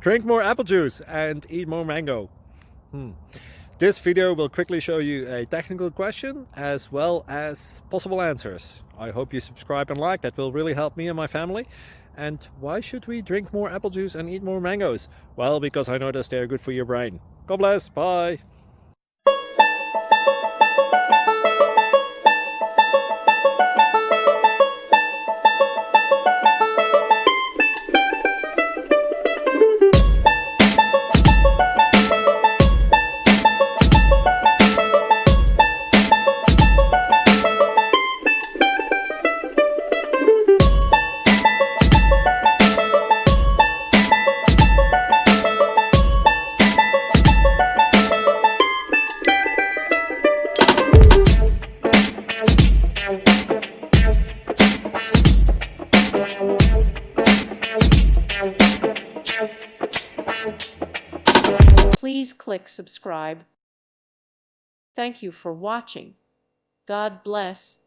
Drink more apple juice and eat more mango. This video will quickly show you a technical question as well as possible answers. I hope you subscribe and like, that will really help me and my family. And why should we drink more apple juice and eat more mangoes? Well, because I noticed they're good for your brain. God bless, bye! Please click subscribe. Thank you for watching. God bless.